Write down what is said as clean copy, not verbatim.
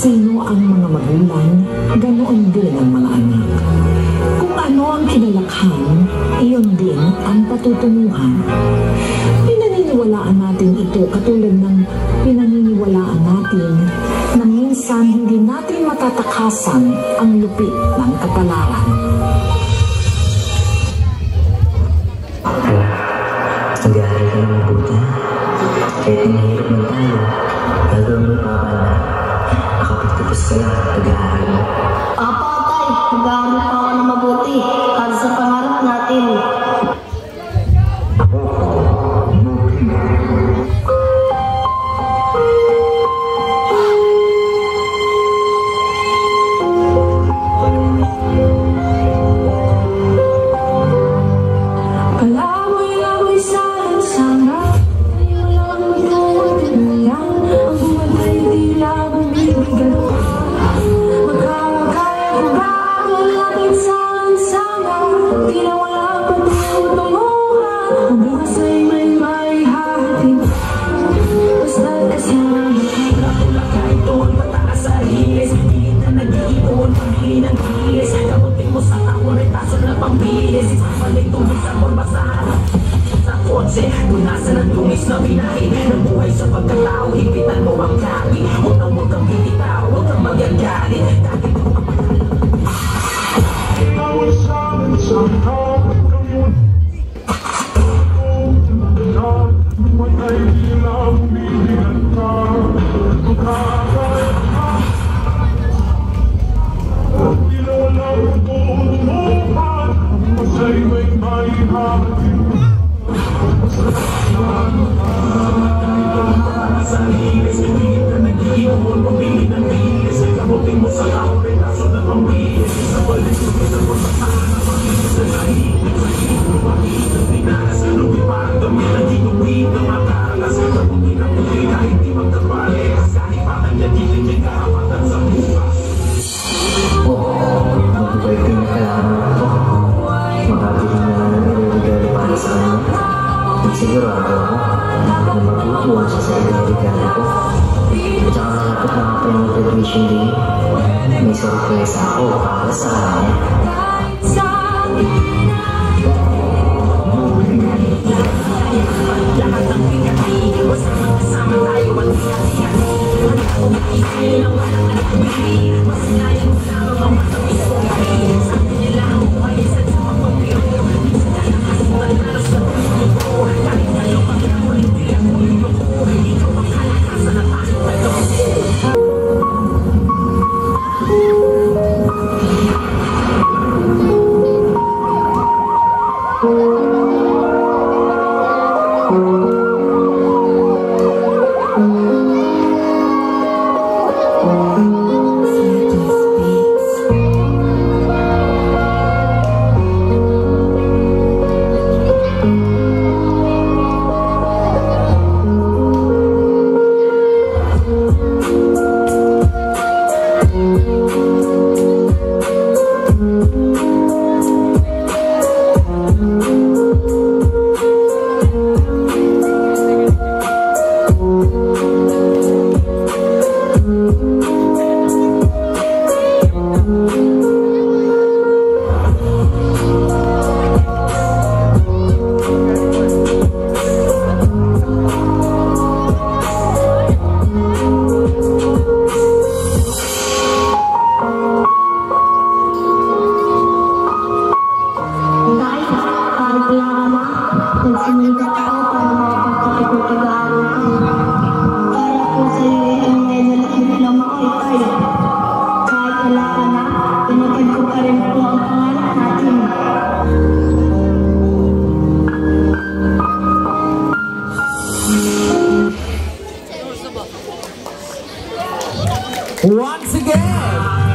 Sino ang mga magulang, ganoon din ang mga anak. Kung ano ang kinalakhan, iyon din ang patutunguhan. Pinaniniwalaan natin ito katulad ng pinaniniwalaan natin na minsan hindi natin matatakasan ang lupit ng kapalaran. Nag-aaral ka ng mabuti. Kahit mahirap man tayo, gagawin mo pa na nakapagtapos ka lang pag-aaral mo. Apa, tay, mag-aaral pa ako ng mabuti para sa pangarap natin. Punasan ang tumis na binahin ng buhay sa pagkatao. Hipitan mo ang kaki. Unang huwag kang bibitaw, huwag kang magagalit. Sigurado ako na matutuwa siya sa regalo ko. At saka malapit na ako ng graduation day, may surprise ako para sa kanya. Once again,